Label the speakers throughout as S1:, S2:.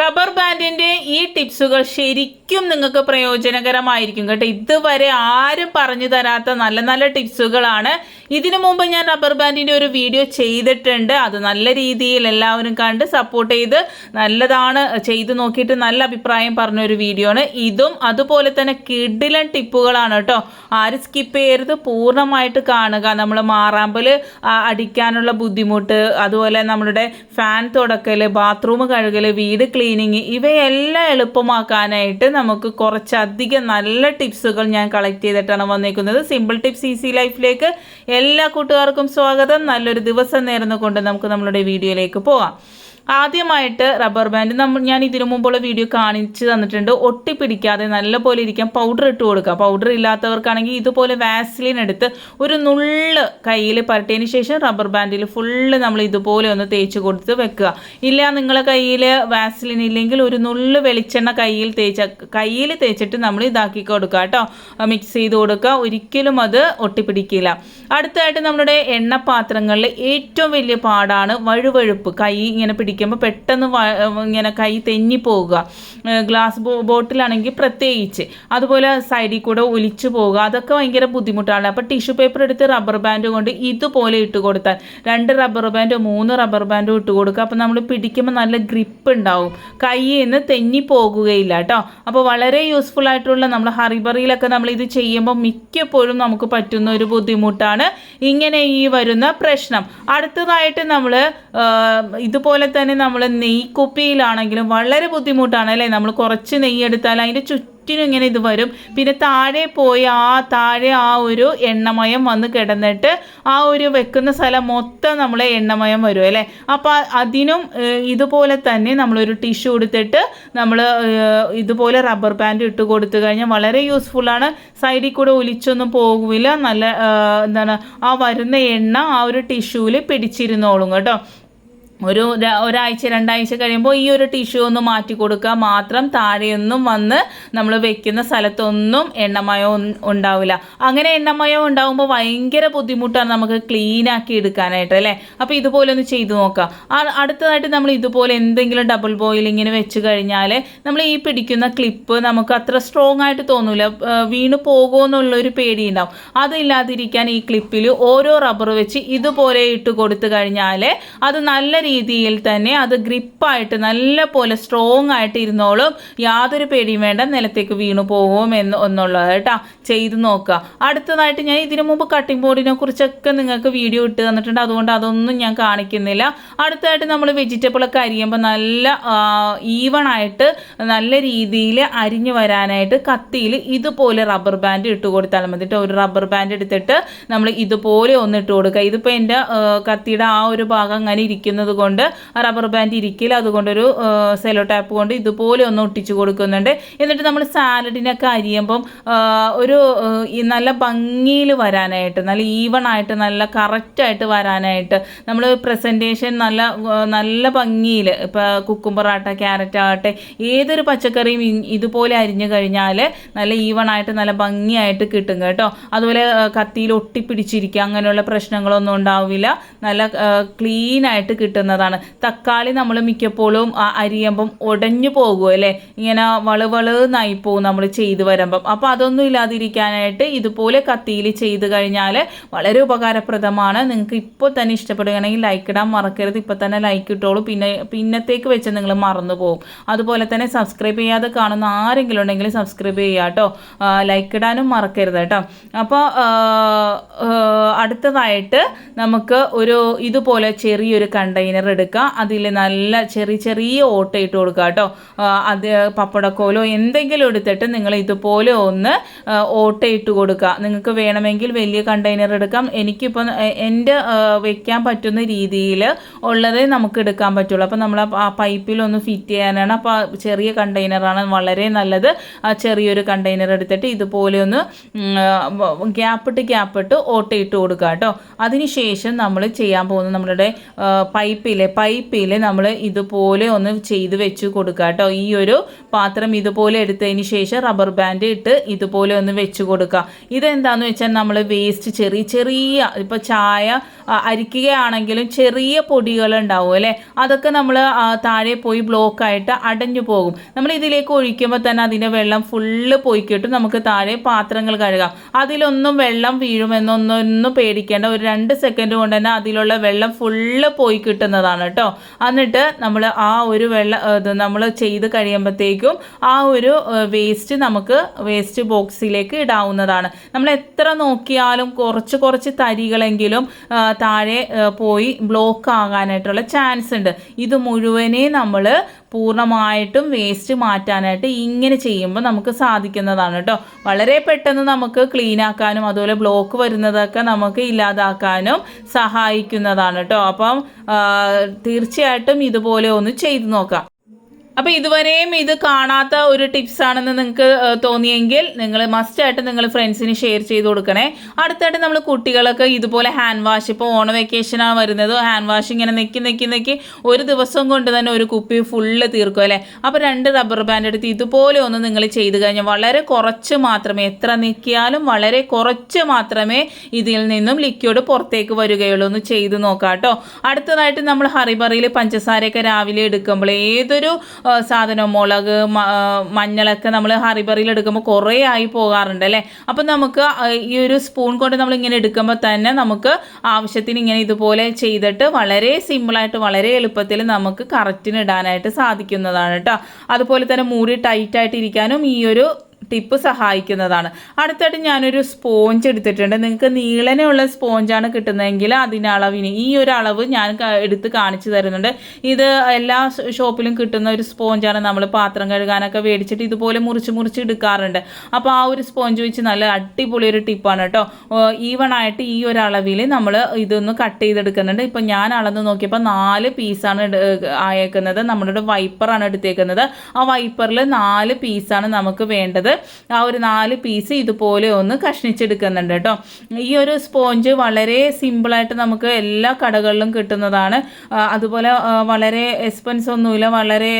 S1: Rubber ബാൻഡിൻ്റെ ഈ ടിപ്സുകൾ ശരിക്കും നിങ്ങൾക്ക് പ്രയോജനകരമായിരിക്കും കേട്ടോ. ഇതുവരെ ആരും പറഞ്ഞു തരാത്ത നല്ല നല്ല ടിപ്സുകളാണ്. ഇതിനു മുമ്പ് ഞാൻ റബ്ബർ ബാൻഡിൻ്റെ ഒരു വീഡിയോ ചെയ്തിട്ടുണ്ട്. അത് നല്ല രീതിയിൽ എല്ലാവരും കണ്ട് സപ്പോർട്ട് ചെയ്ത് നല്ലതാണ്, ചെയ്ത് നോക്കിയിട്ട് നല്ല അഭിപ്രായം പറഞ്ഞൊരു വീഡിയോ ആണ് ഇതും. അതുപോലെ തന്നെ കിഡിലൻ ടിപ്പുകളാണ് കേട്ടോ. ആരും സ്കിപ്പ് ചെയ്യരുത്, പൂർണ്ണമായിട്ട് കാണുക. നമ്മൾ മാറാമ്പൽ അടിക്കാനുള്ള ബുദ്ധിമുട്ട്, അതുപോലെ നമ്മളുടെ ഫാൻ തുടക്കൽ, ബാത്റൂം കഴുകൽ, വീട് ക്ലീനിങ്, ഇവയെല്ലാം എളുപ്പമാക്കാനായിട്ട് നമുക്ക് കുറച്ചധികം നല്ല ടിപ്സുകൾ ഞാൻ കളക്ട് ചെയ്തിട്ടാണ് വന്നേക്കുന്നത്. സിമ്പിൾ ടിപ്സ് ഈസി ലൈഫിലേക്ക് എല്ലാ കൂട്ടുകാർക്കും സ്വാഗതം. നല്ലൊരു ദിവസം നേർന്നുകൊണ്ട് നമുക്ക് നമ്മളുടെ വീഡിയോയിലേക്ക് പോകാം. ആദ്യമായിട്ട് റബ്ബർ ബാൻഡ് ഞാൻ ഇതിനു മുമ്പുള്ള വീഡിയോ കാണിച്ച് തന്നിട്ടുണ്ട്. ഒട്ടിപ്പിടിക്കാതെ നല്ലപോലെ ഇരിക്കാൻ പൗഡർ ഇട്ട് കൊടുക്കുക. പൗഡർ ഇല്ലാത്തവർക്കാണെങ്കിൽ ഇതുപോലെ വാസ്ലിൻ എടുത്ത് ഒരു നുള്ള് കയ്യിൽ പരട്ടിയതിന് ശേഷം റബ്ബർ ബാൻഡിൽ ഫുള്ള് നമ്മൾ ഇതുപോലെ ഒന്ന് തേച്ച് കൊടുത്ത് വെക്കുക. ഇല്ല നിങ്ങളെ കയ്യിൽ വാസ്ലിൻ ഇല്ലെങ്കിൽ ഒരു നുള്ള് വെളിച്ചെണ്ണ കയ്യിൽ തേച്ചിട്ട് നമ്മൾ ഇതാക്കി കൊടുക്കുക കേട്ടോ. മിക്സ് ചെയ്ത് കൊടുക്കുക. ഒരിക്കലും അത് ഒട്ടിപ്പിടിക്കില്ല. അടുത്തായിട്ട് നമ്മുടെ എണ്ണപ്പാത്രങ്ങളിൽ ഏറ്റവും വലിയ പാടാണ് വഴുവഴുപ്പ്. കൈ ഇങ്ങനെ പിടിക്കുമ്പോൾ പെട്ടെന്ന് ഇങ്ങനെ കൈ തെന്നി പോവുക. ഗ്ലാസ് ബോട്ടിലാണെങ്കിൽ പ്രത്യേകിച്ച്, അതുപോലെ സൈഡിൽ കൂടെ ഒലിച്ചു പോവുക, അതൊക്കെ ഭയങ്കര ബുദ്ധിമുട്ടാണ്. അപ്പോൾ ടിഷ്യൂ പേപ്പർ എടുത്ത് റബ്ബർ ബാൻഡ് കൊണ്ട് ഇതുപോലെ ഇട്ട് കൊടുത്താൽ 2 റബ്ബർ ബാൻഡോ 3 റബ്ബർ ബാൻഡോ ഇട്ട് കൊടുക്കുക. അപ്പോൾ നമ്മൾ പിടിക്കുമ്പോൾ നല്ല ഗ്രിപ്പ് ഉണ്ടാവും, കയ്യിൽ നിന്ന് തെന്നി പോകുകയില്ല കേട്ടോ. അപ്പോൾ വളരെ യൂസ്ഫുൾ ആയിട്ടുള്ള, നമ്മൾ ഹറിബറിയിലൊക്കെ നമ്മൾ ഇത് ചെയ്യുമ്പോൾ മിക്കപ്പോഴും നമുക്ക് പറ്റുന്ന ഒരു ബുദ്ധിമുട്ടാണ് ഇങ്ങനെ ഈ വരുന്ന പ്രശ്നം. അടുത്തതായിട്ട് നമ്മൾ ഇതുപോലെ തന്നെ നമ്മൾ നെയ്ക്കുപ്പിയിലാണെങ്കിലും വളരെ ബുദ്ധിമുട്ടാണ് അല്ലേ. നമ്മൾ കുറച്ച് നെയ്യ് എടുത്താൽ അതിൻ്റെ ചുറ്റും ഇങ്ങനെ ഇത് വരും. പിന്നെ താഴെ പോയി താഴെ ഒരു എണ്ണമയം വന്ന് കിടന്നിട്ട് ആ ഒരു വെക്കുന്ന സ്ഥലം മൊത്തം നമ്മളെ എണ്ണമയം വരും അല്ലേ. അപ്പോൾ അതിനും ഇതുപോലെ തന്നെ നമ്മളൊരു ടിഷ്യൂ എടുത്തിട്ട് നമ്മൾ ഇതുപോലെ റബ്ബർ ബാൻഡ് ഇട്ട് കൊടുത്തു കഴിഞ്ഞാൽ വളരെ യൂസ്ഫുള്ളാണ്. സൈഡിൽ കൂടെ ഒലിച്ചൊന്നും പോകില്ല. നല്ല ആ വരുന്ന എണ്ണ ആ ഒരു ടിഷ്യൂവിൽ പിടിച്ചിരുന്നോളും കേട്ടോ. ഒരാഴ്ച 2 ആഴ്ച കഴിയുമ്പോൾ ഈ ഒരു ടിഷ്യൂ ഒന്ന് മാറ്റി കൊടുക്കുക മാത്രം. താഴെയൊന്നും വന്ന് നമ്മൾ വെക്കുന്ന സ്ഥലത്തൊന്നും എണ്ണമയം ഉണ്ടാവില്ല. അങ്ങനെ എണ്ണമയം ഉണ്ടാകുമ്പോൾ ഭയങ്കര ബുദ്ധിമുട്ടാണ് നമുക്ക് ക്ലീൻ ആക്കി എടുക്കാനായിട്ട് അല്ലേ. അപ്പോൾ ഇതുപോലെ ഒന്ന് ചെയ്തു നോക്കാം. അടുത്തതായിട്ട് നമ്മൾ ഇതുപോലെ എന്തെങ്കിലും ഡബിൾ ബോയിലിങ്ങിന് വെച്ച് കഴിഞ്ഞാൽ നമ്മൾ ഈ പിടിക്കുന്ന ക്ലിപ്പ് നമുക്ക് അത്ര സ്ട്രോങ് ആയിട്ട് തോന്നില്ല, വീണ് പോകുമെന്നുള്ളൊരു പേടിയുണ്ടാവും. അതില്ലാതിരിക്കാൻ ഈ ക്ലിപ്പിൽ ഓരോ റബ്ബർ വെച്ച് ഇതുപോലെ ഇട്ട് കൊടുത്തു കഴിഞ്ഞാൽ അത് നല്ല രീതിയിൽ തന്നെ അത് ഗ്രിപ്പായിട്ട് നല്ല പോലെ സ്ട്രോങ് ആയിട്ട് ഇരുന്നോളും. യാതൊരു പേടിയും വേണ്ട നിലത്തേക്ക് വീണു പോകും എന്നുള്ളത് കേട്ടോ. ചെയ്ത് നോക്കുക. അടുത്തതായിട്ട് ഞാൻ ഇതിനു മുമ്പ് കട്ടിംഗ് ബോർഡിനെ കുറിച്ചൊക്കെ നിങ്ങൾക്ക് വീഡിയോ ഇട്ട് തന്നിട്ടുണ്ട്, അതുകൊണ്ട് അതൊന്നും ഞാൻ കാണിക്കുന്നില്ല. അടുത്തതായിട്ട് നമ്മൾ വെജിറ്റബിളൊക്കെ അരിയുമ്പോൾ നല്ല ഈവണായിട്ട് നല്ല രീതിയിൽ അരിഞ്ഞു വരാനായിട്ട് കത്തിയിൽ ഇതുപോലെ റബ്ബർ ബാൻഡ് ഇട്ട് കൊടുത്താൽ മതി. ഒരു റബ്ബർ ബാൻഡ് എടുത്തിട്ട് നമ്മൾ ഇതുപോലെ ഒന്ന് ഇട്ട് കൊടുക്കുക. ഇതിപ്പോൾ എൻ്റെ കത്തിയുടെ ആ ഒരു ഭാഗം അങ്ങനെ ഇരിക്കുന്നത് കൊണ്ട് റബ്ബർ ബാൻഡ് ഇരിക്കില്ല, അതുകൊണ്ടൊരു സെലോ ടാപ്പ് കൊണ്ട് ഇതുപോലെ ഒന്ന് ഒട്ടിച്ചു കൊടുക്കുന്നുണ്ട്. എന്നിട്ട് നമ്മൾ സാലഡിനൊക്കെ അരിയുമ്പം ഒരു നല്ല ഭംഗിയിൽ വരാനായിട്ട്, നല്ല ഈവണായിട്ട് നല്ല കറക്റ്റായിട്ട് വരാനായിട്ട് നമ്മൾ പ്രസൻറ്റേഷൻ നല്ല ഭംഗിയിൽ, ഇപ്പോൾ കുക്കുംബർ ആട്ടെ ക്യാരറ്റ് ആകട്ടെ ഏതൊരു പച്ചക്കറിയും ഇതുപോലെ അരിഞ്ഞു കഴിഞ്ഞാൽ നല്ല ഈവണായിട്ട് നല്ല ഭംഗിയായിട്ട് കിട്ടും കേട്ടോ. അതുപോലെ കത്തിയിൽ ഒട്ടിപ്പിടിച്ചിരിക്കുക അങ്ങനെയുള്ള പ്രശ്നങ്ങളൊന്നും ഉണ്ടാവില്ല. നല്ല ക്ലീനായിട്ട് കിട്ടുന്നതാണ്. തക്കാളി നമ്മൾ മിക്കപ്പോഴും അരിയുമ്പം ഉടഞ്ഞു പോകും അല്ലേ, ഇങ്ങനെ വളവളന്നായി പോകും നമ്മൾ ചെയ്ത് വരുമ്പം. അപ്പോൾ അതൊന്നും ഇല്ലാതിരിക്കാനായിട്ട് ഇതുപോലെ കത്തിയിൽ ചെയ്ത് കഴിഞ്ഞാൽ വളരെ ഉപകാരപ്രദമാണ്. നിങ്ങൾക്ക് ഇപ്പോൾ തന്നെ ഇഷ്ടപ്പെടുകയാണെങ്കിൽ ലൈക്ക് ഇടാൻ മറക്കരുത്. ഇപ്പോൾ തന്നെ ലൈക്ക് ഇട്ടോളൂ, പിന്നത്തേക്ക് വെച്ച് നിങ്ങൾ മറന്നു പോകും. അതുപോലെ തന്നെ സബ്സ്ക്രൈബ് ചെയ്യാതെ കാണുന്ന ആരെങ്കിലും ഉണ്ടെങ്കിൽ സബ്സ്ക്രൈബ് ചെയ്യുക കേട്ടോ. ലൈക്ക് ഇടാനും മറക്കരുത് കേട്ടോ. അപ്പോൾ അടുത്തതായിട്ട് നമുക്ക് ഇതുപോലെ ചെറിയൊരു കണ്ടെയ്നർ എടുക്കുക. അതിൽ നല്ല ചെറിയ ഓട്ട ഇട്ട് കൊടുക്കുക കേട്ടോ. അത് പപ്പടക്കോലോ എന്തെങ്കിലും എടുത്തിട്ട് നിങ്ങൾ ഇതുപോലെ ഒന്ന് ഓട്ട ഇട്ട് കൊടുക്കുക. നിങ്ങൾക്ക് വേണമെങ്കിൽ വലിയ കണ്ടെയ്നർ എടുക്കാം. എനിക്കിപ്പോൾ എൻ്റെ വെക്കാൻ പറ്റുന്ന രീതിയിൽ ഉള്ളതേ നമുക്ക് എടുക്കാൻ പറ്റുള്ളൂ. അപ്പോൾ നമ്മൾ ആ പൈപ്പിലൊന്ന് ഫിറ്റ് ചെയ്യാനാണ്. അപ്പോൾ ചെറിയ കണ്ടെയ്നറാണ് വളരെ നല്ലത്. ആ ചെറിയൊരു കണ്ടെയ്നർ എടുത്തിട്ട് ഇതുപോലെ ഒന്ന് ഗ്യാപ്പിട്ട് ഓട്ട ഇട്ട് കൊടുക്കുക കേട്ടോ. അതിനുശേഷം നമ്മൾ ചെയ്യാൻ പോകുന്നത് നമ്മളുടെ പൈപ്പ് പൈപ്പിൽ നമ്മൾ ഇതുപോലെ ഒന്ന് ചെയ്ത് വെച്ച് കൊടുക്കുക കേട്ടോ. ഈ ഒരു പാത്രം ഇതുപോലെ എടുത്തതിന് ശേഷം റബ്ബർ ബാൻഡ് ഇട്ട് ഇതുപോലെ ഒന്ന് വെച്ച് കൊടുക്കുക. ഇതെന്താണെന്ന് വെച്ചാൽ നമ്മൾ വേസ്റ്റ് ചെറിയ ഇപ്പോൾ ചായ അരിക്കുകയാണെങ്കിലും ചെറിയ പൊടികൾ ഉണ്ടാവും അല്ലേ, അതൊക്കെ നമ്മൾ താഴെ പോയി ബ്ലോക്കായിട്ട് അടഞ്ഞു പോകും. നമ്മൾ ഇതിലേക്ക് ഒഴിക്കുമ്പോൾ തന്നെ അതിൻ്റെ വെള്ളം ഫുള്ള് പോയി കിട്ടും. നമുക്ക് താഴെ പാത്രങ്ങൾ കഴുകാം. അതിലൊന്നും വെള്ളം വീഴുമെന്നൊന്നും പേടിക്കേണ്ട. ഒരു 2 സെക്കൻഡ് കൊണ്ട് തന്നെ അതിലുള്ള വെള്ളം ഫുള്ള് പോയി കിട്ടുന്നതാണ് കേട്ടോ. എന്നിട്ട് നമ്മൾ ആ ഒരു നമ്മൾ ചെയ്ത് കഴിയുമ്പോഴത്തേക്കും ആ ഒരു വേസ്റ്റ് നമുക്ക് വേസ്റ്റ് ബോക്സിലേക്ക് ഇടാവുന്നതാണ്. നമ്മൾ എത്ര നോക്കിയാലും കുറച്ച് തരികളെങ്കിലും താഴെ പോയി ബ്ലോക്ക് ആകാനായിട്ടുള്ള ചാൻസ് ഉണ്ട്. ഇത് മുഴുവനെ നമ്മൾ പൂർണ്ണമായിട്ടും വേസ്റ്റ് മാറ്റാനായിട്ട് ഇങ്ങനെ ചെയ്യുമ്പോൾ നമുക്ക് സാധിക്കുന്നതാണ് കേട്ടോ. വളരെ പെട്ടെന്ന് നമുക്ക് ക്ലീൻ ആക്കാനും അതുപോലെ ബ്ലോക്ക് വരുന്നതൊക്കെ നമുക്ക് ഇല്ലാതാക്കാനും സഹായിക്കുന്നതാണ് കേട്ടോ. അപ്പം തീർച്ചയായിട്ടും ഇതുപോലെ ഒന്ന് ചെയ്തു നോക്കാം. അപ്പോൾ ഇതുവരെയും ഇത് കാണാത്ത ഒരു ടിപ്സ് ആണെന്ന് നിങ്ങൾക്ക് തോന്നിയെങ്കിൽ നിങ്ങൾ മസ്റ്റായിട്ട് നിങ്ങൾ ഫ്രണ്ട്സിന് ഷെയർ ചെയ്ത് കൊടുക്കണേ. അടുത്തായിട്ട് നമ്മൾ കുട്ടികളൊക്കെ ഇതുപോലെ ഹാൻഡ് വാഷ്, ഇപ്പോൾ ഓണ വെക്കേഷനാണ് വരുന്നത്, ഹാൻഡ് വാഷ് ഇങ്ങനെ നെക്കി ഒരു ദിവസം കൊണ്ട് തന്നെ ഒരു കുപ്പി ഫുള്ള് തീർക്കും അല്ലേ. അപ്പോൾ 2 റബ്ബർ ബാൻഡ് എടുത്ത് ഇതുപോലെ ഒന്ന് നിങ്ങൾ ചെയ്ത് കഴിഞ്ഞാൽ വളരെ കുറച്ച് മാത്രമേ, എത്ര നെക്കിയാലും വളരെ കുറച്ച് മാത്രമേ ഇതിൽ നിന്നും ലിക്വിഡ് പുറത്തേക്ക് വരികയുള്ളൂ. ഒന്ന് ചെയ്ത് നോക്കാം കേട്ടോ. അടുത്തതായിട്ട് നമ്മൾ ഹറിബറിയിൽ പഞ്ചസാരയൊക്കെ രാവിലെ എടുക്കുമ്പോൾ ഏതൊരു സാധനം മുളക് മഞ്ഞളൊക്കെ നമ്മൾ ഹറിബറിയിൽ എടുക്കുമ്പോൾ കുറേ ആയി പോകാറുണ്ട് അല്ലേ. അപ്പം നമുക്ക് ഈ ഒരു സ്പൂൺ കൊണ്ട് നമ്മൾ ഇങ്ങനെ എടുക്കുമ്പോൾ തന്നെ നമുക്ക് ആവശ്യത്തിന് ഇങ്ങനെ ഇതുപോലെ ചെയ്തിട്ട് വളരെ സിമ്പിളായിട്ട് വളരെ എളുപ്പത്തിൽ നമുക്ക് കറക്റ്റിന് ഇടാനായിട്ട് സാധിക്കുന്നതാണ് കേട്ടോ. അതുപോലെ തന്നെ മൂടി ടൈറ്റായിട്ട് ഇരിക്കാനും ഈ ഒരു ടിപ്പ് സഹായിക്കുന്നതാണ്. അടുത്തായിട്ട് ഞാനൊരു സ്പോഞ്ച് എടുത്തിട്ടുണ്ട്. നിങ്ങൾക്ക് നീളനെയുള്ള സ്പോഞ്ചാണ് കിട്ടുന്നതെങ്കിൽ അതിൻ്റെ അളവിന് ഈ ഒരു അളവ് ഞാൻ എടുത്ത് കാണിച്ചു തരുന്നുണ്ട്. ഇത് എല്ലാ ഷോപ്പിലും കിട്ടുന്ന ഒരു സ്പോഞ്ചാണ്. നമ്മൾ പാത്രം കഴുകാനൊക്കെ മേടിച്ചിട്ട് ഇതുപോലെ മുറിച്ച് എടുക്കാറുണ്ട്. അപ്പോൾ ആ ഒരു സ്പോഞ്ച് വെച്ച് നല്ല അടിപൊളി ഒരു ടിപ്പാണ് കേട്ടോ. ഈവണായിട്ട് ഈ ഒരു അളവിൽ നമ്മൾ ഇതൊന്ന് കട്ട് ചെയ്തെടുക്കുന്നുണ്ട്. ഇപ്പം ഞാൻ അളന്ന് നോക്കിയപ്പോൾ 4 പീസാണ് ആയേക്കുന്നത്. നമ്മളുടെ വൈപ്പറാണ് എടുത്തേക്കുന്നത്. ആ വൈപ്പറിൽ 4 പീസാണ് നമുക്ക് വേണ്ടത്. ആ ഒരു 4 പീസ് ഇതുപോലെ ഒന്ന് കഷ്ണിച്ചെടുക്കുന്നുണ്ട് കേട്ടോ. ഈ ഒരു സ്പോഞ്ച് വളരെ സിമ്പിളായിട്ട് നമുക്ക് എല്ലാ കടകളിലും കിട്ടുന്നതാണ്. അതുപോലെ വളരെ എക്സ്പെൻസ് ഒന്നുമില്ല, വളരെ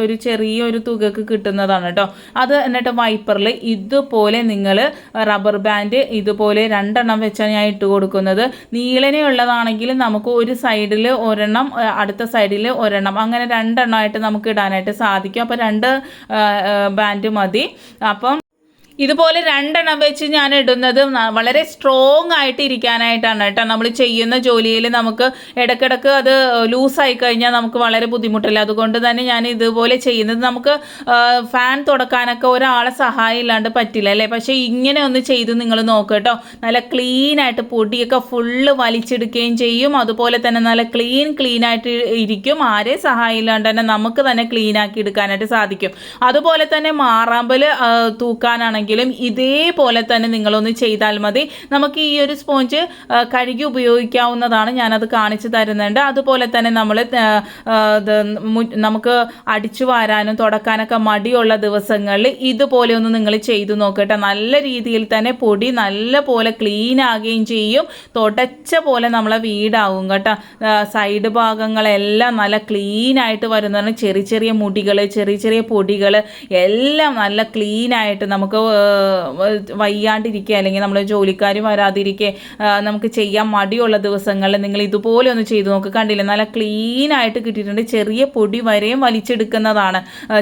S1: ഒരു ചെറിയൊരു തുകക്ക് കിട്ടുന്നതാണ് കേട്ടോ. അത് എന്നിട്ട് വൈപ്പറിൽ ഇതുപോലെ നിങ്ങൾ റബ്ബർ ബാൻഡ് ഇതുപോലെ 2 എണ്ണം വെച്ചാണ് ഞാൻ ഇട്ട് കൊടുക്കുന്നത്. നീളനെയുള്ളതാണെങ്കിൽ നമുക്ക് ഒരു സൈഡിൽ ഒരെണ്ണം അടുത്ത സൈഡിൽ ഒരെണ്ണം അങ്ങനെ 2 എണ്ണമായിട്ട് നമുക്ക് ഇടാനായിട്ട് സാധിക്കും. അപ്പോൾ 2 ബാൻഡ് മതി. അപ്പം ഇതുപോലെ 2 എണ്ണം വെച്ച് ഞാൻ ഇടുന്നത് വളരെ സ്ട്രോങ് ആയിട്ട് ഇരിക്കാനായിട്ടാണ് കേട്ടോ. നമ്മൾ ചെയ്യുന്ന ജോലിയിൽ നമുക്ക് ഇടയ്ക്കിടയ്ക്ക് അത് ലൂസായി കഴിഞ്ഞാൽ നമുക്ക് വളരെ ബുദ്ധിമുട്ടില്ല. അതുകൊണ്ട് തന്നെ ഞാൻ ഇതുപോലെ ചെയ്യുന്നത്. നമുക്ക് ഫാൻ തുടക്കാനൊക്കെ ഒരാളെ സഹായം ഇല്ലാണ്ട് പറ്റില്ല അല്ലേ. പക്ഷേ ഇങ്ങനെ ഒന്ന് ചെയ്ത് നിങ്ങൾ നോക്കുക കേട്ടോ. നല്ല ക്ലീനായിട്ട് പൊടിയൊക്കെ ഫുള്ള് വലിച്ചെടുക്കുകയും ചെയ്യും. അതുപോലെ തന്നെ നല്ല ക്ലീനായിട്ട് ഇരിക്കും. ആരെ സഹായം ഇല്ലാണ്ട് തന്നെ നമുക്ക് തന്നെ ക്ലീനാക്കി എടുക്കാനായിട്ട് സാധിക്കും. അതുപോലെ തന്നെ മാറാമ്പൽ തൂക്കാനാണെങ്കിൽ ഇതേപോലെ തന്നെ നിങ്ങളൊന്ന് ചെയ്താൽ മതി. നമുക്ക് ഈ ഒരു സ്പോഞ്ച് കഴുകി ഉപയോഗിക്കാവുന്നതാണ്. ഞാനത് കാണിച്ചു തരുന്നുണ്ട്. അതുപോലെ തന്നെ നമുക്ക് അടിച്ചു വാരാനും തുടക്കാനൊക്കെ മടിയുള്ള ദിവസങ്ങളിൽ ഇതുപോലെ ഒന്ന് നിങ്ങൾ ചെയ്തു നോക്കട്ടെ. നല്ല രീതിയിൽ തന്നെ പൊടി നല്ല പോലെ ക്ലീൻ ആകുകയും ചെയ്യും. തുടച്ച പോലെ നമ്മളെ വീടാവും കേട്ടോ. സൈഡ് ഭാഗങ്ങളെല്ലാം നല്ല ക്ലീനായിട്ട് വരുന്നതാണ്. ചെറിയ മുടികൾ ചെറിയ പൊടികൾ എല്ലാം നല്ല ക്ലീനായിട്ട് നമുക്ക് വയ്യാണ്ടിരിക്കുക അല്ലെങ്കിൽ നമ്മൾ ജോലിക്കാർ വരാതിരിക്കുക നമുക്ക് ചെയ്യാൻ മടിയുള്ള ദിവസങ്ങളിൽ നിങ്ങൾ ഇതുപോലെ ഒന്ന് ചെയ്തു നോക്ക്. കണ്ടില്ലേ, നല്ല ക്ലീനായിട്ട് കിട്ടിയിട്ടുണ്ട്. ചെറിയ പൊടി വരെയും വലിച്ചെടുക്കുന്നതാണ്.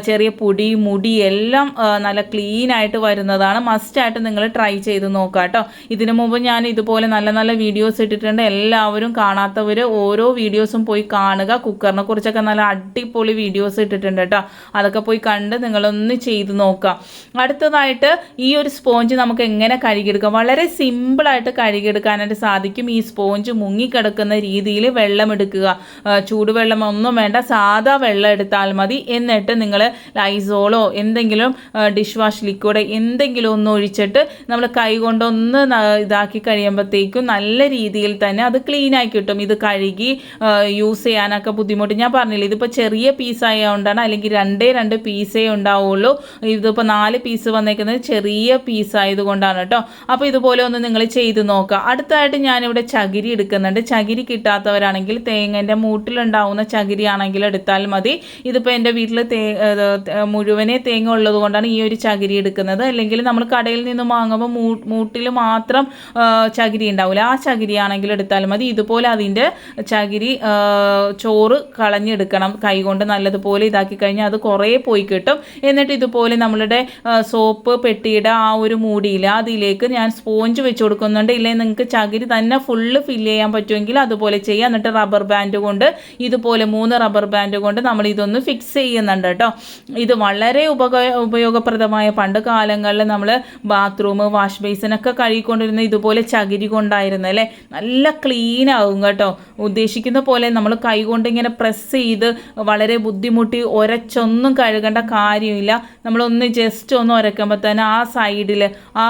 S1: ചെറിയ പൊടി മുടി എല്ലാം നല്ല ക്ലീനായിട്ട് വരുന്നതാണ്. മസ്റ്റായിട്ട് നിങ്ങൾ ട്രൈ ചെയ്ത് നോക്കുക കേട്ടോ. ഇതിനു മുമ്പ് ഞാൻ ഇതുപോലെ നല്ല വീഡിയോസ് ഇട്ടിട്ടുണ്ട്. എല്ലാവരും കാണാത്തവർ ഓരോ വീഡിയോസും പോയി കാണുക. കുക്കറിനെ കുറിച്ചൊക്കെ നല്ല അടിപൊളി വീഡിയോസ് ഇട്ടിട്ടുണ്ട് കേട്ടോ. അതൊക്കെ പോയി കണ്ട് നിങ്ങളൊന്ന് ചെയ്ത് നോക്കുക. അടുത്തതായിട്ട് ഈ ഒരു സ്പോഞ്ച് നമുക്ക് എങ്ങനെ കഴുകിയെടുക്കാം, വളരെ സിമ്പിളായിട്ട് കഴുകിയെടുക്കാനായിട്ട് സാധിക്കും. ഈ സ്പോഞ്ച് മുങ്ങിക്കിടക്കുന്ന രീതിയിൽ വെള്ളം എടുക്കുക. ചൂടുവെള്ളം ഒന്നും വേണ്ട, സാധാ വെള്ളം എടുത്താൽ മതി. എന്നിട്ട് നിങ്ങൾ ലൈസോളോ എന്തെങ്കിലും ഡിഷ് വാഷ് ലിക്വിഡ് എന്തെങ്കിലും ഒന്ന് ഒഴിച്ചിട്ട് നമ്മൾ കൈ കൊണ്ടൊന്ന് ഇതാക്കി കഴിയുമ്പോഴത്തേക്കും നല്ല രീതിയിൽ തന്നെ അത് ക്ലീനായി കിട്ടും. ഇത് കഴുകി യൂസ് ചെയ്യാനൊക്കെ ബുദ്ധിമുട്ട്. ഞാൻ പറഞ്ഞില്ല, ഇതിപ്പോൾ ചെറിയ പീസായതുകൊണ്ടാണ്, അല്ലെങ്കിൽ 2 പീസേ ഉണ്ടാവുള്ളൂ. ഇതിപ്പോൾ 4 പീസ് വന്നേക്കുന്നത് ചെറിയ പീസ് ആയതുകൊണ്ടാണ് കേട്ടോ. അപ്പോൾ ഇതുപോലെ ഒന്ന് നിങ്ങൾ ചെയ്ത് നോക്കുക. അടുത്തായിട്ട് ഞാനിവിടെ ചകിരി എടുക്കുന്നുണ്ട്. ചകിരി കിട്ടാത്തവരാണെങ്കിൽ തേങ്ങൻ്റെ മൂട്ടിലുണ്ടാവുന്ന ചകിരി ആണെങ്കിൽ എടുത്താൽ മതി. ഇതിപ്പോൾ എൻ്റെ വീട്ടിൽ മുഴുവനെ തേങ്ങ ഉള്ളത് കൊണ്ടാണ് ഈ ഒരു ചകിരി എടുക്കുന്നത്. അല്ലെങ്കിൽ നമ്മൾ കടയിൽ നിന്ന് വാങ്ങുമ്പോൾ മൂട്ടിൽ മാത്രം ചകിരി ഉണ്ടാവില്ല, ആ ചകിരി ആണെങ്കിൽ എടുത്താൽ മതി. ഇതുപോലെ അതിൻ്റെ ചകിരി ചോറ് കളഞ്ഞെടുക്കണം. കൈകൊണ്ട് നല്ലതുപോലെ ഇതാക്കി കഴിഞ്ഞാൽ അത് കുറേ പോയി കിട്ടും. എന്നിട്ട് ഇതുപോലെ നമ്മളുടെ സോപ്പ് പെട്ടിയുടെ ആ ഒരു മൂടിയിൽ അതിലേക്ക് ഞാൻ സ്പോഞ്ച് വെച്ച് കൊടുക്കുന്നുണ്ട്. ഇല്ലെങ്കിൽ നിങ്ങൾക്ക് ചകിരി തന്നെ ഫുള്ള് ഫില്ല് ചെയ്യാൻ പറ്റുമെങ്കിൽ അതുപോലെ ചെയ്യാം. എന്നിട്ട് റബ്ബർ ബാൻഡ് കൊണ്ട് ഇതുപോലെ 3 റബ്ബർ ബാൻഡ് കൊണ്ട് നമ്മൾ ഇതൊന്ന് ഫിക്സ് ചെയ്യുന്നുണ്ട് കേട്ടോ. ഇത് വളരെ ഉപയോഗപ്രദമായ പണ്ട് കാലങ്ങളിൽ നമ്മൾ ബാത്റൂം വാഷ് ബേസിനൊക്കെ കഴുകിക്കൊണ്ടിരുന്ന ഇതുപോലെ ചകിരി കൊണ്ടായിരുന്നു അല്ലേ. നല്ല ക്ലീൻ ആകും കേട്ടോ. ഉദ്ദേശിക്കുന്ന പോലെ നമ്മൾ കൈ കൊണ്ട് ഇങ്ങനെ പ്രസ് ചെയ്ത് വളരെ ബുദ്ധിമുട്ടി ഒരച്ചൊന്നും കഴുകേണ്ട കാര്യമില്ല. നമ്മളൊന്ന് ജസ്റ്റ് ഒന്ന് ഉരക്കുമ്പോൾ തന്നെ ആ സൈഡിൽ ആ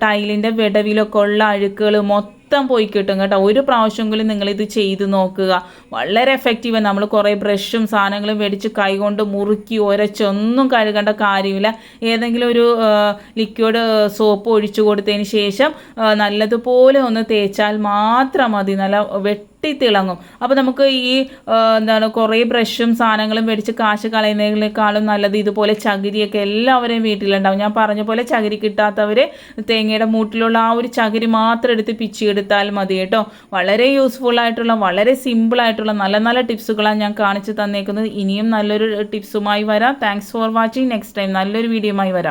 S1: ടൈലിൻ്റെ വിടവിലൊക്കെ ഉള്ള അഴുക്കുകൾ മൊത്തം പോയി കിട്ടും കേട്ടോ. ഒരു പ്രാവശ്യമെങ്കിലും നിങ്ങളിത് ചെയ്ത് നോക്കുക. വളരെ എഫക്റ്റീവ്. നമ്മൾ കുറേ ബ്രഷും സാധനങ്ങളും മേടിച്ച് കൈകൊണ്ട് മുറുക്കി ഒരച്ചൊന്നും കഴുകേണ്ട കാര്യമില്ല. ഏതെങ്കിലും ഒരു ലിക്വിഡ് സോപ്പ് ഒഴിച്ചു കൊടുത്തതിന് ശേഷം നല്ലതുപോലെ ഒന്ന് തേച്ചാൽ മാത്രം മതി. നല്ല തിളങ്ങും. അപ്പോൾ നമുക്ക് ഈ കുറേ ബ്രഷും സാധനങ്ങളും മേടിച്ച് കാശ് കളയുന്നതിനേക്കാളും നല്ലത് ഇതുപോലെ ചകിരിയൊക്കെ എല്ലാവരെയും വീട്ടിലുണ്ടാവും. ഞാൻ പറഞ്ഞ പോലെ ചകിരി കിട്ടാത്തവർ തേങ്ങയുടെ മൂട്ടിലുള്ള ആ ഒരു ചകിരി മാത്രം എടുത്ത് പിച്ചിയെടുത്താൽ മതി കേട്ടോ. വളരെ യൂസ്ഫുൾ ആയിട്ടുള്ള വളരെ സിമ്പിളായിട്ടുള്ള നല്ല നല്ല ടിപ്സുകളാണ് ഞാൻ കാണിച്ചു തന്നേക്കുന്നത്. ഇനിയും നല്ലൊരു ടിപ്സുമായി വരാം. Thanks for watching. Next time നല്ലൊരു വീഡിയോയുമായി വരാം.